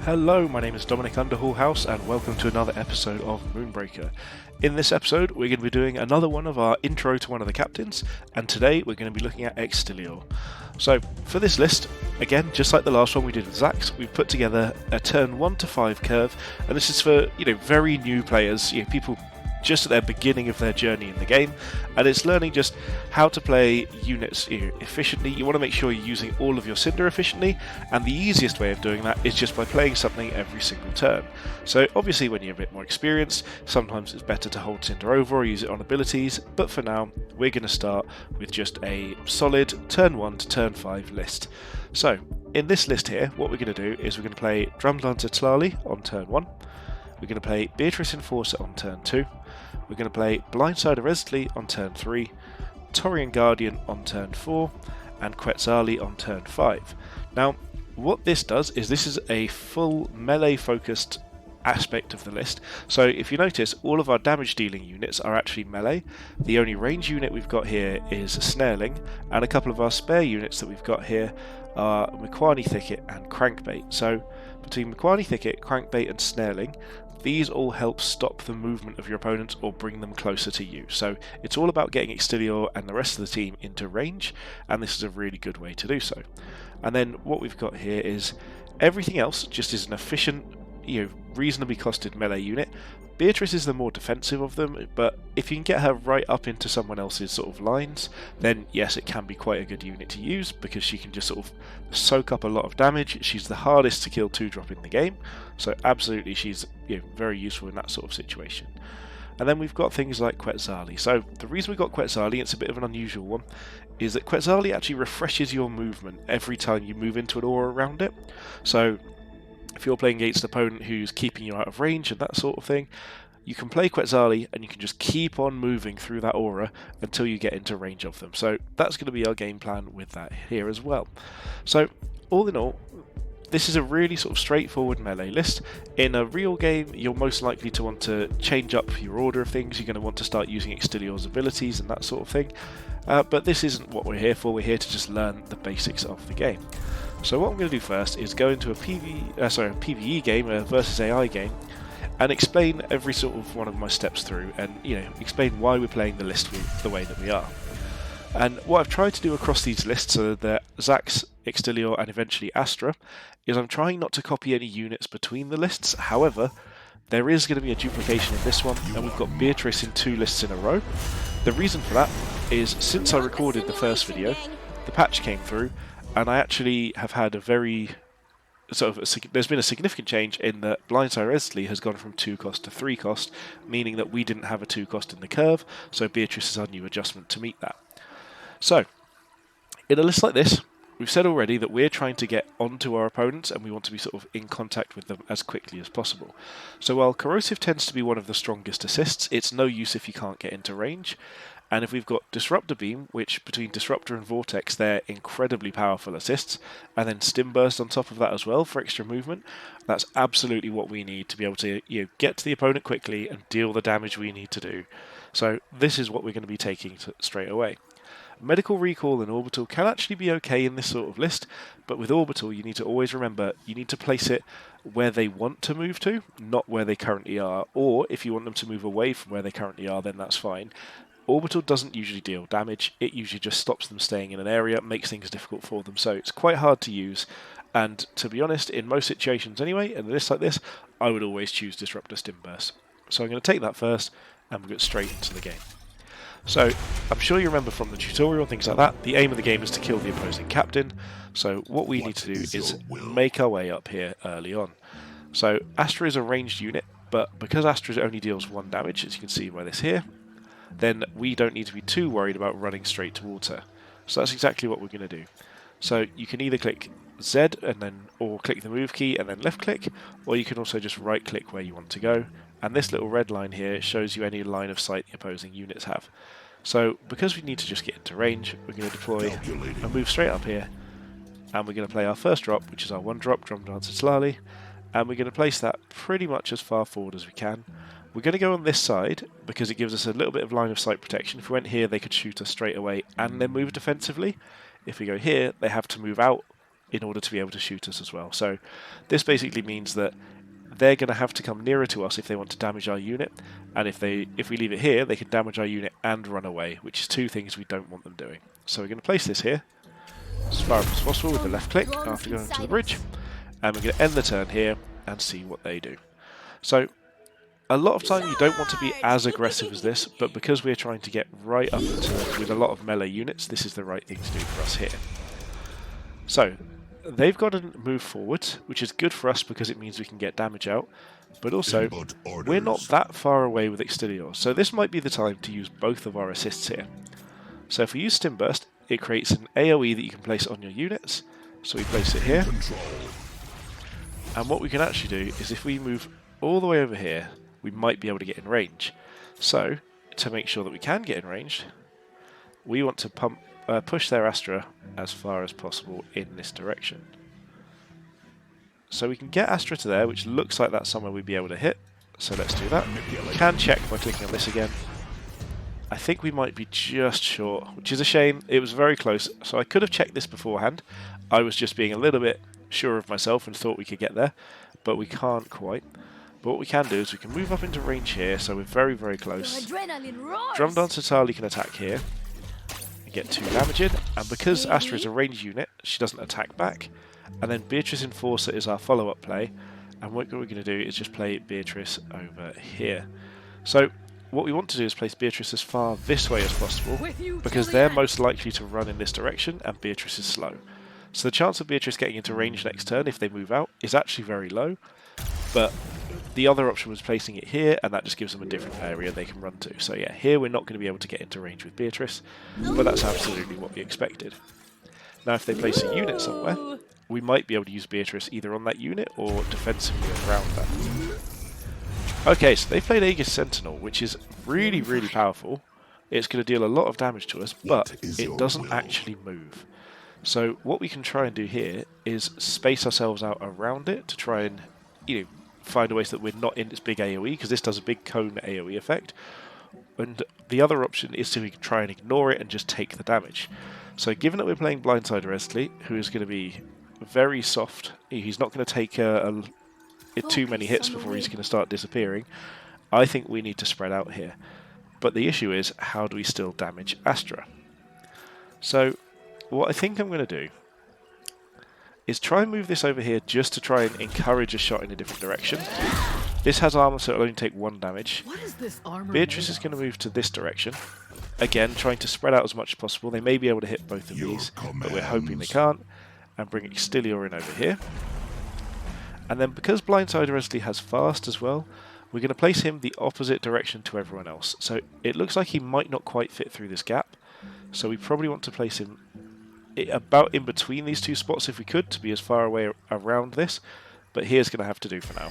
Hello, my name is Dominic Underhallhouse and welcome to another episode of Moonbreaker. In this episode we're going to be doing another one of our intro to one of the captains, and today we're going to be looking at Extilior. So for this list, again just like the last one we did with Zax, we've put together a turn 1 to 5 curve, and this is for very new players, people just at their beginning of their journey in the game, and it's learning just how to play units efficiently. You want to make sure you're using all of your cinder efficiently, and the easiest way of doing that is just by playing something every single turn. So obviously when you're a bit more experienced, sometimes it's better to hold cinder over or use it on abilities, but for now we're going to start with just a solid turn 1 to turn 5 list. So in this list here, what we're going to do is we're going to play Drumdancer Tlalli on turn 1, we're going to play Beatris Enforcer on turn 2, we're going to play Blindsider Eztli on turn 3, Torian Guardian on turn 4, and Quetzalli on turn 5. Now, what this does is this is a full melee focused aspect of the list. So if you notice, all of our damage dealing units are actually melee. The only range unit we've got here is Snareling, and a couple of our spare units that we've got here are Micoani Thicket and Crankbait. So between Micoani Thicket, Crankbait and Snareling, these all help stop the movement of your opponents or bring them closer to you. So it's all about getting Extilior and the rest of the team into range, and this is a really good way to do so. And then what we've got here is everything else just is an efficient, reasonably costed melee unit. Beatris is the more defensive of them, but if you can get her right up into someone else's sort of lines, then yes, it can be quite a good unit to use because she can just sort of soak up a lot of damage. She's the hardest to kill 2-drop in the game, so absolutely she's very useful in that sort of situation. And then we've got things like Quetzalli. So the reason we've got Quetzalli, it's a bit of an unusual one, is that Quetzalli actually refreshes your movement every time you move into an aura around it. So if you're playing against an opponent who's keeping you out of range and that sort of thing, you can play Quetzalli and you can just keep on moving through that aura until you get into range of them. So that's going to be our game plan with that here as well. So all in all, this is a really sort of straightforward melee list. In a real game, you're most likely to want to change up your order of things. You're going to want to start using Extilior's abilities and that sort of thing. But this isn't what we're here for. We're here to just learn the basics of the game. So what I'm going to do first is go into a PvE game, a versus AI game, and explain every sort of one of my steps through, and explain why we're playing the list the way that we are. And what I've tried to do across these lists, so the Zax, Extilior, and eventually Astra, is I'm trying not to copy any units between the lists. However, there is going to be a duplication in this one, and we've got Beatris in 2 lists in a row. The reason for that is since I recorded the first video, the patch came through, and I actually have had a very there's been a significant change in that Blindsider Eztli has gone from 2 cost to 3 cost, meaning that we didn't have a 2 cost in the curve, so Beatris is our new adjustment to meet that. So, in a list like this, we've said already that we're trying to get onto our opponents and we want to be sort of in contact with them as quickly as possible. So while Corrosive tends to be one of the strongest assists, it's no use if you can't get into range. And if we've got Disruptor Beam, which between Disruptor and Vortex, they're incredibly powerful assists, and then Stim Burst on top of that as well for extra movement, that's absolutely what we need to be able to get to the opponent quickly and deal the damage we need to do. So this is what we're going to be taking straight away. Medical Recall and Orbital can actually be okay in this sort of list, but with Orbital you need to always remember you need to place it where they want to move to, not where they currently are, or if you want them to move away from where they currently are, then that's fine. Orbital doesn't usually deal damage, it usually just stops them staying in an area, makes things difficult for them, so it's quite hard to use, and to be honest, in most situations anyway, in a list like this, I would always choose Disruptor Stim Burst. So I'm going to take that first, and we'll get straight into the game. So, I'm sure you remember from the tutorial and things like that, the aim of the game is to kill the opposing captain, so what we need to do is make our way up here early on. So, Astra is a ranged unit, but because Astra only deals 1 damage, as you can see by this here, then we don't need to be too worried about running straight towards her. So that's exactly what we're going to do. So you can either click Z or click the move key and then left click, or you can also just right click where you want to go, and this little red line here shows you any line of sight the opposing units have. So because we need to just get into range, we're going to deploy and move straight up here, and we're going to play our first drop, which is our 1-drop Drumdancer Tlalli, and we're going to place that pretty much as far forward as we can. We're going to go on this side because it gives us a little bit of line of sight protection. If we went here, they could shoot us straight away and then move defensively. If we go here, they have to move out in order to be able to shoot us as well. So this basically means that they're going to have to come nearer to us if they want to damage our unit, and if we leave it here, they can damage our unit and run away, which is two things we don't want them doing. So we're going to place this here as far as possible with the left click after going to the bridge, and we're going to end the turn here and see what they do. So a lot of time you don't want to be as aggressive as this, but because we're trying to get right up into with a lot of melee units, this is the right thing to do for us here. So they've got to move forward, which is good for us because it means we can get damage out, but also we're not that far away with Extilior, so this might be the time to use both of our assists here. So if we use Stim Burst, it creates an AoE that you can place on your units, so we place it here, and what we can actually do is if we move all the way over here, we might be able to get in range. So to make sure that we can get in range, we want to push their Astra as far as possible in this direction. So we can get Astra to there, which looks like that's somewhere we'd be able to hit. So let's do that. We can check by clicking on this again. I think we might be just short, which is a shame. It was very close, so I could have checked this beforehand. I was just being a little bit sure of myself and thought we could get there, but we can't quite. But what we can do is we can move up into range here, so we're very, very close. Drumdancer Tlalli can attack here and get 2 damage in, and because Astra is a ranged unit, she doesn't attack back. And then Beatris Enforcer is our follow-up play, and what we're going to do is just play Beatris over here. So what we want to do is place Beatris as far this way as possible, because they're most likely to run in this direction, and Beatris is slow. So the chance of Beatris getting into range next turn if they move out is actually very low, but the other option was placing it here, and that just gives them a different area they can run to. So yeah, here we're not going to be able to get into range with Beatris, but that's absolutely what we expected. Now if they place a unit somewhere, we might be able to use Beatris either on that unit or defensively around that. Okay, so they played Aegis Sentinel, which is really, really powerful. It's going to deal a lot of damage to us, but it doesn't actually move. So what we can try and do here is space ourselves out around it to try and, find a way so that we're not in its big AoE, because this does a big cone AoE effect. And the other option is to try and ignore it and just take the damage. So given that we're playing Blindsider Eztli, who is going to be very soft, he's not going to take too many hits before he's going to start disappearing, I think we need to spread out here. But the issue is, how do we still damage Astra? So what I think I'm going to do is try and move this over here just to try and encourage a shot in a different direction. This has armor, so it'll only take 1 damage. What is this armor Beatris is going to move to this direction. Again, trying to spread out as much as possible. They may be able to hit both of these, but we're hoping they can't. And bring Extilior in over here. And then because Blindsider Eztli has fast as well, we're going to place him the opposite direction to everyone else. So it looks like he might not quite fit through this gap. So we probably want to place him about in between these 2 spots if we could, to be as far away around this. But here's going to have to do for now.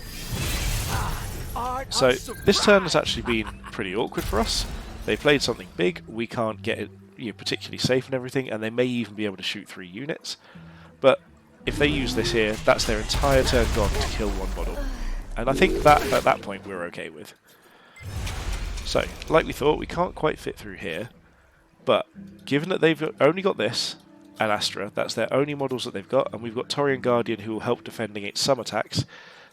So this turn has actually been pretty awkward for us. They played something big, we can't get it particularly safe and everything, and they may even be able to shoot 3 units. But if they use this here, that's their entire turn gone to kill 1 model. And I think that at that point we're okay with. So, like we thought, we can't quite fit through here. But given that they've only got this and Astra, that's their only models that they've got, and we've got Torian Guardian who will help defend against some attacks.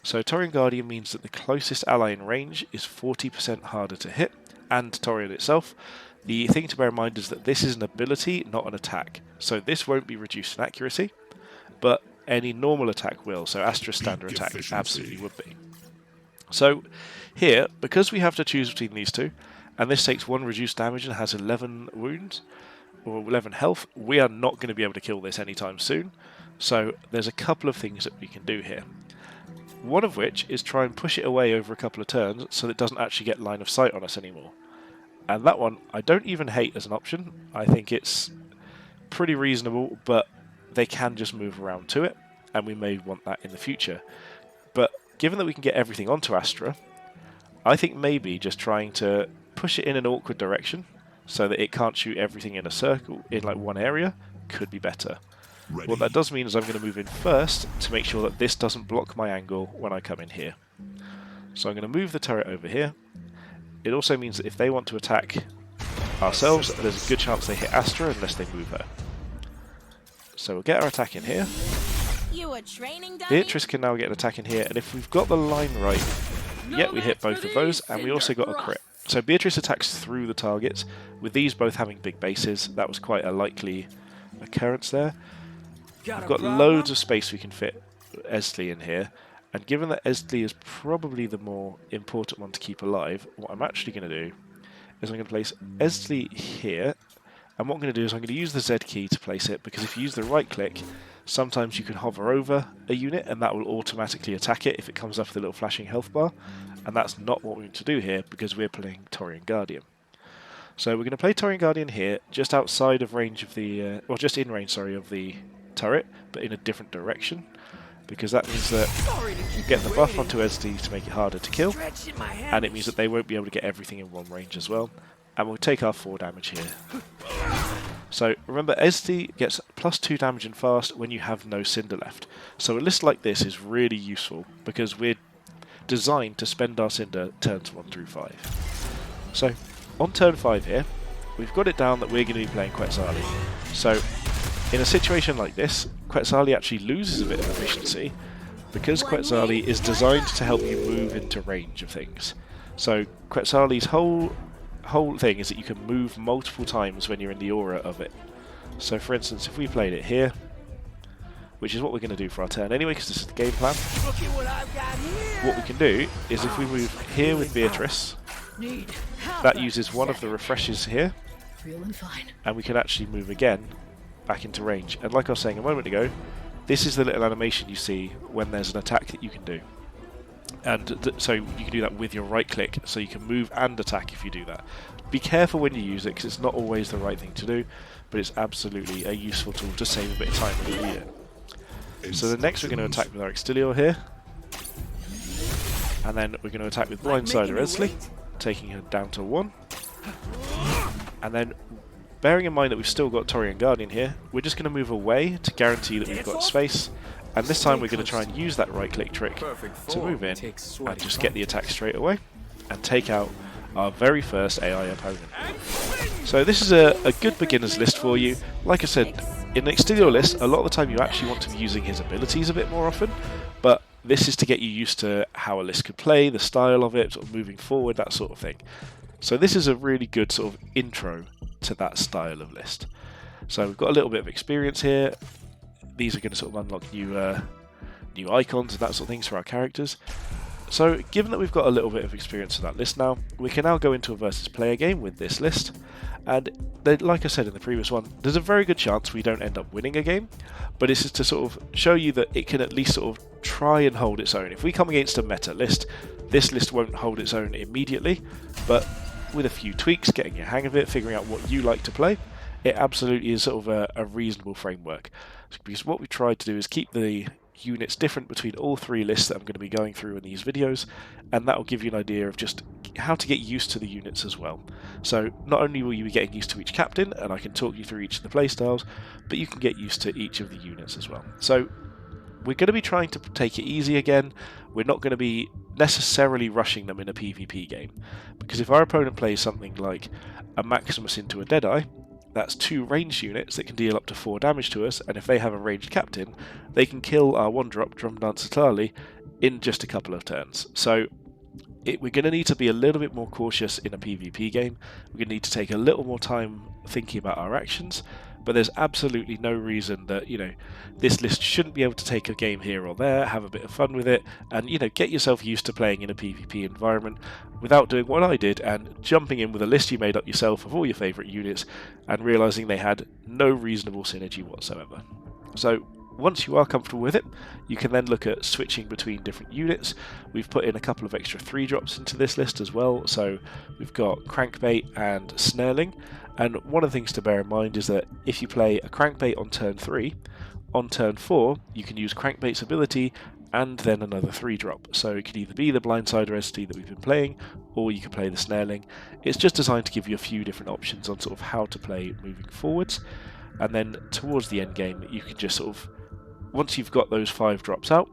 So Torian Guardian means that the closest ally in range is 40% harder to hit, and Torian itself. The thing to bear in mind is that this is an ability, not an attack. So this won't be reduced in accuracy, but any normal attack will. So Astra's standard attack absolutely would be. So here, because we have to choose between these 2, and this takes 1 reduced damage and has 11 wounds, or 11 health, we are not going to be able to kill this anytime soon. So there's a couple of things that we can do here. One of which is try and push it away over a couple of turns so that it doesn't actually get line of sight on us anymore. And that one, I don't even hate as an option. I think it's pretty reasonable, but they can just move around to it, and we may want that in the future. But given that we can get everything onto Astra, I think maybe just trying to push it in an awkward direction so that it can't shoot everything in a circle, in like one area, could be better. Ready. What that does mean is I'm going to move in first to make sure that this doesn't block my angle when I come in here. So I'm going to move the turret over here. It also means that if they want to attack ourselves, there's a good chance they hit Astra unless they move her. So we'll get our attack in here. you a training dummy? Beatris can now get an attack in here, and if we've got the line right, yeah, we hit both of those, and we also got a crit. So Beatris attacks through the targets, with these both having big bases. That was quite a likely occurrence there. We've got loads of space we can fit Eztli in here, and given that Eztli is probably the more important one to keep alive, what I'm actually going to do is I'm going to place Eztli here, and what I'm going to do is I'm going to use the Z key to place it, because if you use the right click, sometimes you can hover over a unit and that will automatically attack it if it comes up with a little flashing health bar, and that's not what we need to do here because we're playing Torian Guardian. So we're going to play Torian Guardian here, just outside of range of the, or just in range, sorry, of the turret, but in a different direction, because that means that you get the buff onto Eztli to make it harder to kill, and it means that they won't be able to get everything in one range as well, and we'll take our 4 damage here. So remember, Eztli gets +2 damage and fast when you have no cinder left, so a list like this is really useful because we're designed to spend our cinder turns 1 through 5. So on turn 5 here, we've got it down that we're going to be playing Quetzalli. So in a situation like this, Quetzalli actually loses a bit of efficiency because Quetzalli is designed to help you move into range of things. So Quetzalli's whole thing is that you can move multiple times when you're in the aura of it. So for instance, if we played it here, which is what we're going to do for our turn anyway, because this is the game plan, what we can do is if we move here with Beatris, that uses one of the refreshes here, and we can actually move again back into range. And like I was saying a moment ago, this is the little animation you see when there's an attack that you can do. And so you can do that with your right click, so you can move and attack if you do that. Be careful when you use it, because it's not always the right thing to do, but it's absolutely a useful tool to save a bit of time when you need it. So the next we're going to attack with our Extilior here, and then we're going to attack with Blindsider Eztli, taking her down to 1. And then, bearing in mind that we've still got Torian Guardian here, we're just going to move away to guarantee that we've got space. And this time we're going to try and use that right click trick to move in and just get the attack straight away and take out our very first AI opponent. So this is a good beginner's list for you. Like I said, in an Extilior list, a lot of the time you actually want to be using his abilities a bit more often, but this is to get you used to how a list could play, the style of it, sort of moving forward, that sort of thing. So this is a really good sort of intro to that style of list. So we've got a little bit of experience here. These are going to sort of unlock new icons and that sort of things for our characters. So given that we've got a little bit of experience in that list now, we can now go into a versus player game with this list. And like I said in the previous one, there's a very good chance we don't end up winning a game, but this is to sort of show you that it can at least sort of try and hold its own. If we come against a meta list, this list won't hold its own immediately, but with a few tweaks, getting your hang of it, figuring out what you like to play, it absolutely is sort of a reasonable framework. Because what we tried to do is keep the units different between all 3 lists that I'm going to be going through in these videos, and that will give you an idea of just how to get used to the units as well. So not only will you be getting used to each captain, and I can talk you through each of the playstyles, but you can get used to each of the units as well. So we're going to be trying to take it easy again. We're not going to be necessarily rushing them in a PvP game, because if our opponent plays something like a Maximus into a Deadeye, that's 2 ranged units that can deal up to 4 damage to us, and if they have a ranged captain, they can kill our 1-drop Drumdancer Tlalli in just a couple of turns. So we're going to need to be a little bit more cautious in a PvP game. We're going to need to take a little more time thinking about our actions, but there's absolutely no reason that, this list shouldn't be able to take a game here or there, have a bit of fun with it, and, get yourself used to playing in a PvP environment without doing what I did and jumping in with a list you made up yourself of all your favourite units and realising they had no reasonable synergy whatsoever. So once you are comfortable with it, you can then look at switching between different units. We've put in a couple of extra 3-drops into this list as well, so we've got Crankbait and Snareling, and one of the things to bear in mind is that if you play a Crankbait on turn 3, on turn 4 you can use Crankbait's ability and then another 3-drop. So it could either be the Blindsider Eztli that we've been playing, or you can play the Snareling. It's just designed to give you a few different options on sort of how to play moving forwards, and then towards the end game you can just sort of, once you've got those 5 drops out,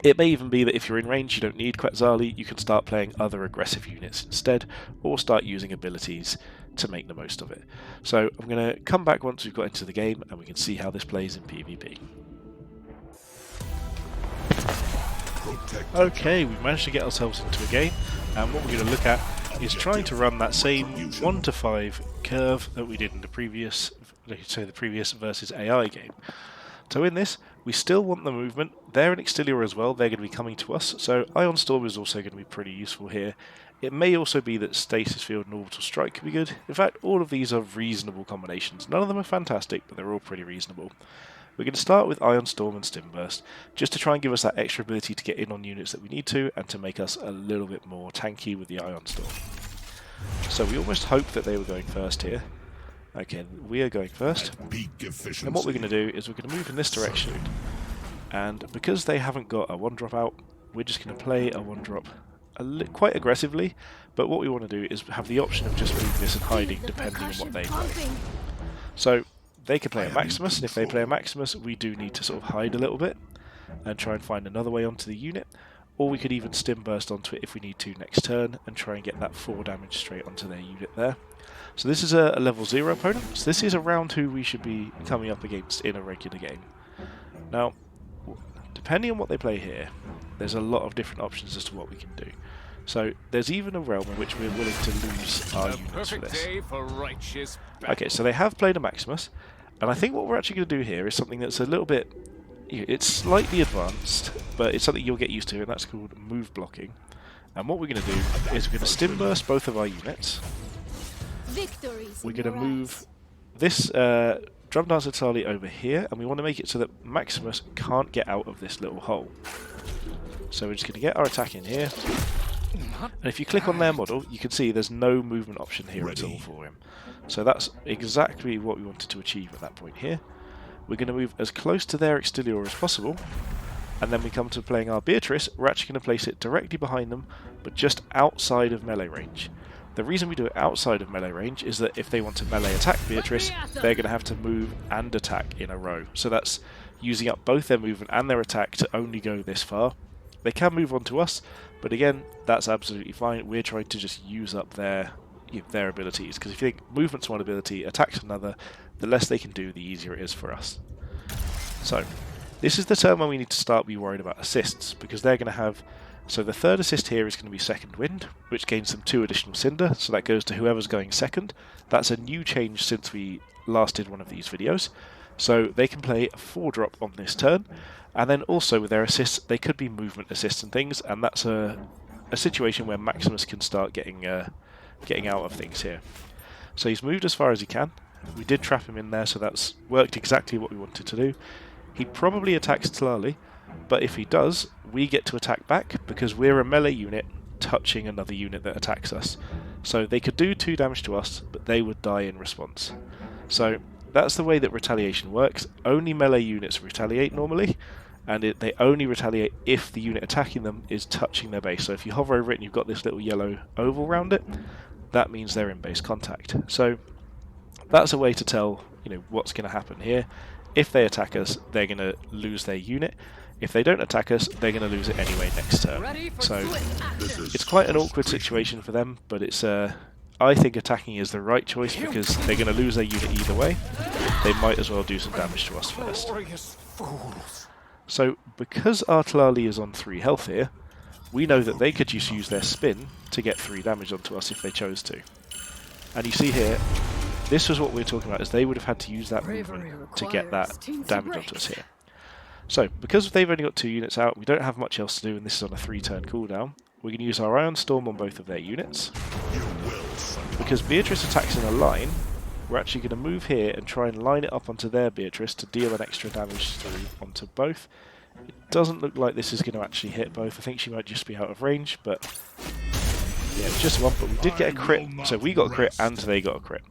it may even be that if you're in range you don't need Quetzalli, you can start playing other aggressive units instead, or start using abilities to make the most of it. So I'm going to come back once we've got into the game and we can see how this plays in PvP. Okay, we've managed to get ourselves into a game, and what we're going to look at is trying to run that same 1 to 5 curve that we did in the previous versus AI game. So in this, we still want the movement. They're in Extilior as well, they're going to be coming to us, so Ion Storm is also going to be pretty useful here. It may also be that Stasis Field and Orbital Strike could be good. In fact, all of these are reasonable combinations. None of them are fantastic, but they're all pretty reasonable. We're going to start with Ion Storm and Stim Burst, just to try and give us that extra ability to get in on units that we need to, and to make us a little bit more tanky with the Ion Storm. So we almost hoped that they were going first here. Okay, we are going first. And what we're going to do is we're going to move in this direction. And because they haven't got a 1-drop out, we're just going to play a 1-drop quite aggressively. But what we want to do is have the option of just moving this and hiding depending on what they play. So they could play a Maximus, and if they play a Maximus, we do need to sort of hide a little bit and try and find another way onto the unit. Or we could even Stim Burst onto it if we need to next turn and try and get that 4 damage straight onto their unit there. So this is a level 0 opponent, so this is around who we should be coming up against in a regular game. Now, depending on what they play here, there's a lot of different options as to what we can do. So there's even a realm in which we're willing to lose our units for this. Okay, so they have played a Maximus, and I think what we're actually going to do here is something that's a little bit... It's slightly advanced, but it's something you'll get used to, and that's called move blocking. And what we're going to do is we're going to Stim Burst both of our units. We're going to move this Drumdancer Tlalli over here, and we want to make it so that Maximus can't get out of this little hole. So we're just going to get our attack in here. And if you click on their model, you can see there's no movement option here at all for him. So that's exactly what we wanted to achieve at that point here. We're going to move as close to their Extilior as possible, and then we come to playing our Beatris. We're actually going to place it directly behind them, but just outside of melee range. The reason we do it outside of melee range is that if they want to melee attack Beatris, they're going to have to move and attack in a row. So that's using up both their movement and their attack to only go this far. They can move on to us, but again, that's absolutely fine. We're trying to just use up their abilities, because if you think movement's one ability, attack's another, the less they can do, the easier it is for us. So, this is the turn when we need to start be worried about assists, because they're going to have... So the third assist here is going to be Second Wind, which gains them 2 additional cinder, so that goes to whoever's going second. That's a new change since we last did one of these videos. So they can play a 4-drop on this turn, and then also with their assists, they could be movement assists and things, and that's a situation where Maximus can start getting out of things here. So he's moved as far as he can. We did trap him in there, so that's worked exactly what we wanted to do. He probably attacks Tlalli, but if he does, we get to attack back because we're a melee unit touching another unit that attacks us. So they could do 2 damage to us, but they would die in response. So that's the way that retaliation works. Only melee units retaliate normally, and they only retaliate if the unit attacking them is touching their base. So if you hover over it and you've got this little yellow oval around it, that means they're in base contact. So that's a way to tell, what's going to happen here. If they attack us, they're going to lose their unit. If they don't attack us, they're going to lose it anyway next turn. So it's quite an awkward situation for them, but it's I think attacking is the right choice because they're going to lose their unit either way. They might as well do some damage to us first. So because our Tlalli is on 3 health here, we know that they could just use their spin to get 3 damage onto us if they chose to. And you see here, this was what we were talking about, is they would have had to use that movement to get that damage onto us here. So, because they've only got 2 units out, we don't have much else to do, and this is on a 3-turn cooldown. We can use our Ion Storm on both of their units. Because Beatris attacks in a line, we're actually going to move here and try and line it up onto their Beatris to deal an extra damage through onto both. It doesn't look like this is going to actually hit both. I think she might just be out of range, but yeah, it's just one. But we did get a crit, so we got a crit and they got a crit.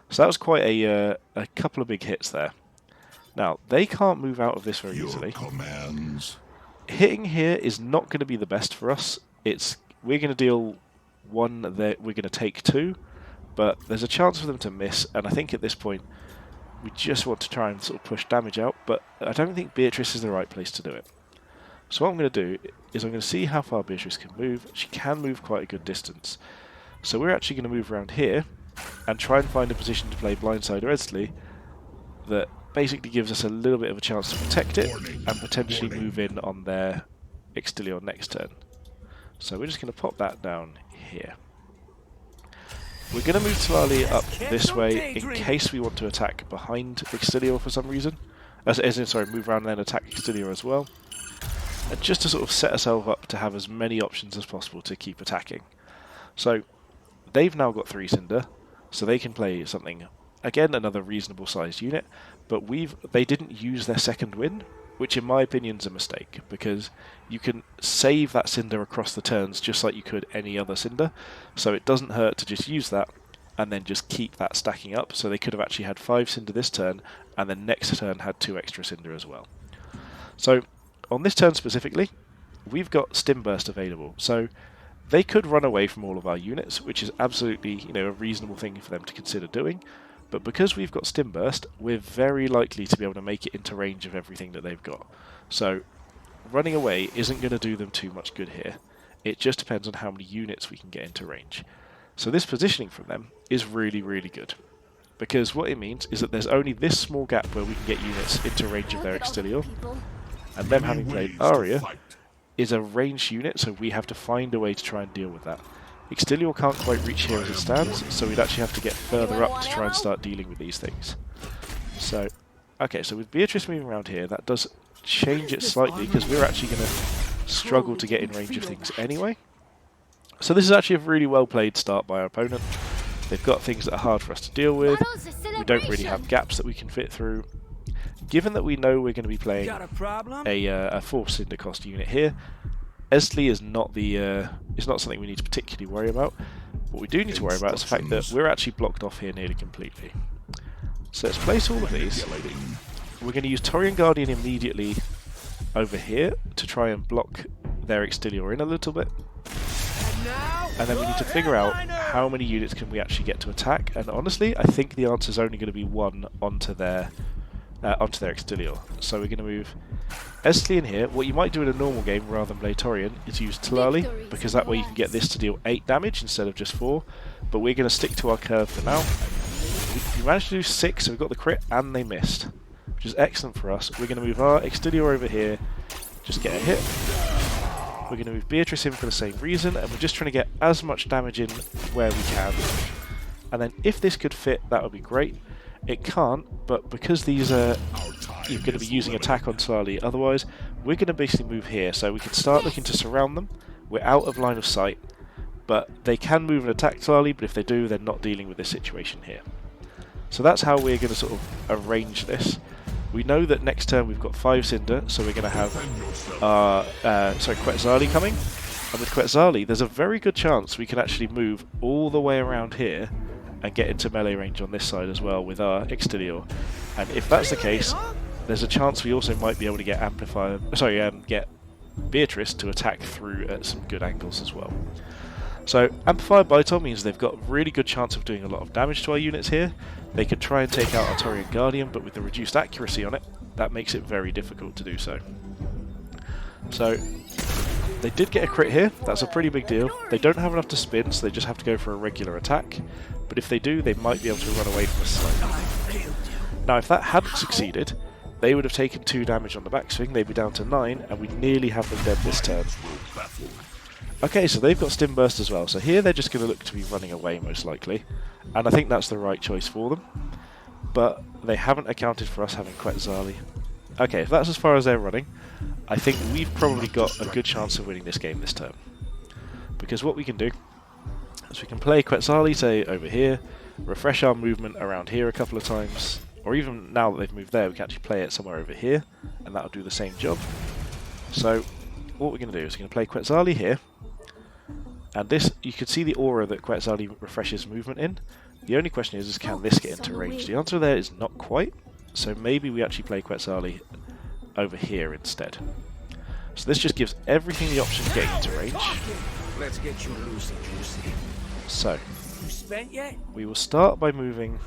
So that was quite a couple of big hits there. Now, they can't move out of this very easily. Hitting here is not going to be the best for us. We're going to deal 1, we're going to take 2, but there's a chance for them to miss, and I think at this point we just want to try and sort of push damage out, but I don't think Beatris is the right place to do it. So what I'm going to do is I'm going to see how far Beatris can move. She can move quite a good distance. So we're actually going to move around here and try and find a position to play Blindsider Eztli that basically gives us a little bit of a chance to protect it and potentially move in on their Extilior next turn. So we're just going to pop that down here. We're going to move Tlalli up this way in case we want to attack behind Extilior for some reason. As in, sorry, move around and then attack Extilior as well. And just to sort of set ourselves up to have as many options as possible to keep attacking. So they've now got 3 cinder, so they can play something, again, another reasonable sized unit, but they didn't use their second wind, which in my opinion is a mistake, because you can save that cinder across the turns just like you could any other cinder, so it doesn't hurt to just use that and then just keep that stacking up. So they could have actually had 5 cinder this turn, and then next turn had 2 extra cinder as well. So on this turn specifically, we've got Stim Burst available, so they could run away from all of our units, which is absolutely, you know, a reasonable thing for them to consider doing. But because we've got Stim Burst, we're very likely to be able to make it into range of everything that they've got. So running away isn't going to do them too much good here. It just depends on how many units we can get into range. So this positioning from them is really, really good. Because what it means is that there's only this small gap where we can get units into range of their Extilior. And them having played Aria is a ranged unit, so we have to find a way to try and deal with that. Extilior can't quite reach here as it stands, so we'd actually have to get further up to try and start dealing with these things. So, okay, so with Beatris moving around here, that does change it slightly, because we're actually going to struggle to get in range of things anyway. So this is actually a really well played start by our opponent. They've got things that are hard for us to deal with. We don't really have gaps that we can fit through. Given that we know we're going to be playing a 4 cinder cost unit here, Eztli is not something we need to particularly worry about. What we do need to worry about is the fact that we're actually blocked off here nearly completely. So let's place all of these. We're going to use Torian Guardian immediately over here to try and block their Extilior in a little bit. And then we need to figure out how many units can we actually get to attack. And honestly, I think the answer is only going to be 1 onto their Extilior. So we're going to move Eztli in here. What you might do in a normal game rather than play Torian is use Tlalli, because that way you can get this to deal 8 damage instead of just 4. But we're going to stick to our curve for now. We managed to do 6, so we got the crit and they missed, which is excellent for us. We're going to move our Extilior over here, just get a hit. We're going to move Beatris in for the same reason, and we're just trying to get as much damage in where we can. And then if this could fit, that would be great. It can't, but because these are, you're going to be using attack on Tlalli, otherwise we're going to basically move here, so we can start looking to surround them. We're out of line of sight, but they can move and attack Tlalli, but if they do, they're not dealing with this situation here. So that's how we're going to sort of arrange this. We know that next turn we've got 5 cinder, so we're going to have Quetzalli coming, and with Quetzalli there's a very good chance we can actually move all the way around here and get into melee range on this side as well with our Extilior. And if that's the case, there's a chance we also might be able to get get Beatris to attack through at some good angles as well. So Amplified Bytol means they've got a really good chance of doing a lot of damage to our units here. They could try and take out our Torian Guardian, but with the reduced accuracy on it, that makes it very difficult to do so. So they did get a crit here. That's a pretty big deal. They don't have enough to spin, so they just have to go for a regular attack. But if they do, they might be able to run away from us slightly. Now, if that hadn't succeeded, they would have taken 2 damage on the backswing. They'd be down to 9, and we'd nearly have them dead this turn. Okay, so they've got Stim Burst as well. So here they're just going to look to be running away, most likely. And I think that's the right choice for them. But they haven't accounted for us having Quetzalli. Okay, if that's as far as they're running, I think we've probably got a good chance of winning this game this turn. Because what we can do is we can play Quetzalli, say, over here, refresh our movement around here a couple of times, or even now that they've moved there, we can actually play it somewhere over here, and that'll do the same job. So what we're going to do is we're going to play Quetzalli here, and this, you can see the aura that Quetzalli refreshes movement in. The only question is can this get into range? The answer there is not quite, so maybe we actually play Quetzalli over here instead. So this just gives everything the option of getting into range. Let's get you loosey juicy. So You spent yet? we will start by moving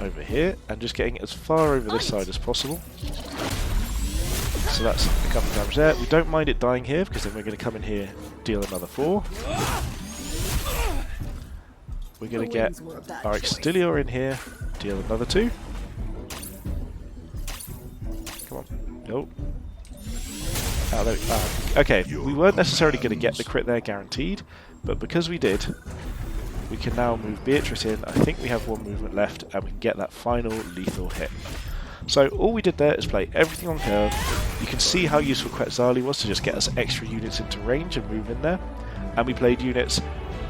over here and just getting it as far over this side as possible. So that's a couple of damage there. We don't mind it dying here because then we're going to come in here, deal another 4. We're going to get our Extilior in here, deal another 2. Come on. Nope. Okay, we weren't necessarily going to get the crit there guaranteed, but because we did, we can now move Beatris in. I think we have one movement left, and we can get that final lethal hit. So all we did there is play everything on curve. You can see how useful Quetzalli was to just get us extra units into range and move in there. And we played units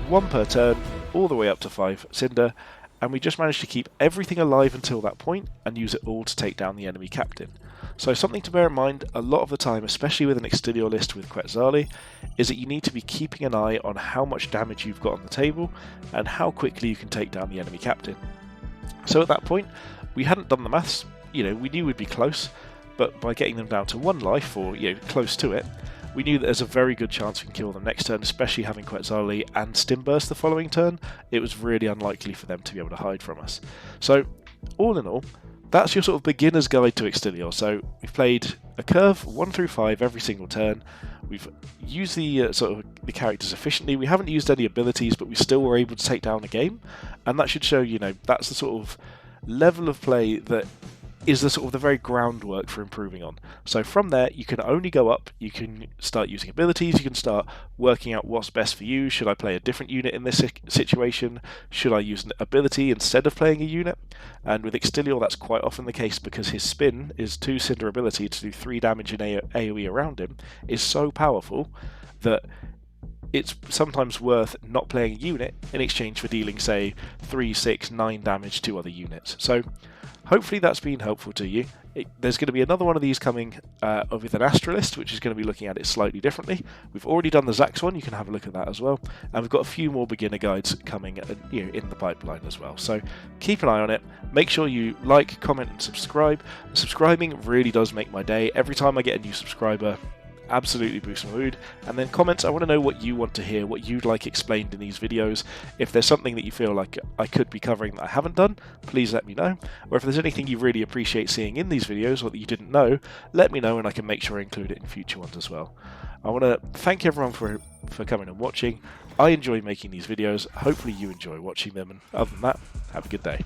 1 per turn, all the way up to 5 cinder, and we just managed to keep everything alive until that point and use it all to take down the enemy captain. So something to bear in mind a lot of the time, especially with an Extilior list with Quetzalli, is that you need to be keeping an eye on how much damage you've got on the table and how quickly you can take down the enemy captain. So at that point, we hadn't done the maths. You know, we knew we'd be close, but by getting them down to 1 life, or close to it, we knew that there's a very good chance we can kill them next turn, especially having Quetzalli and Stim Burst the following turn. It was really unlikely for them to be able to hide from us. So, all in all, that's your sort of beginner's guide to Extilior. So we've played a curve 1 through 5 every single turn. We've used the sort of the characters efficiently. We haven't used any abilities, but we still were able to take down a game, and that should show that's the sort of level of play that is the sort of the very groundwork for improving on. So from there, you can only go up. You can start using abilities. You can start working out what's best for you. Should I play a different unit in this situation? Should I use an ability instead of playing a unit? And with Extilior, that's quite often the case because his spin, his 2 cinder ability to do 3 damage in AoE around him, is so powerful that it's sometimes worth not playing a unit in exchange for dealing, say, 3, 6, 9 damage to other units. So hopefully that's been helpful to you. There's going to be another one of these coming with an Astralist, which is going to be looking at it slightly differently. We've already done the Zax one, you can have a look at that as well. And we've got a few more beginner guides coming in the pipeline as well. So keep an eye on it. Make sure you like, comment and subscribe. Subscribing really does make my day. Every time I get a new subscriber, absolutely boosts my mood. And then comments, I want to know what you want to hear, what you'd like explained in these videos. If there's something that you feel like I could be covering that I haven't done, please let me know. Or if there's anything you really appreciate seeing in these videos or that you didn't know, let me know and I can make sure I include it in future ones as well. I want to thank everyone for coming and watching. I enjoy making these videos. Hopefully you enjoy watching them, and other than that, have a good day.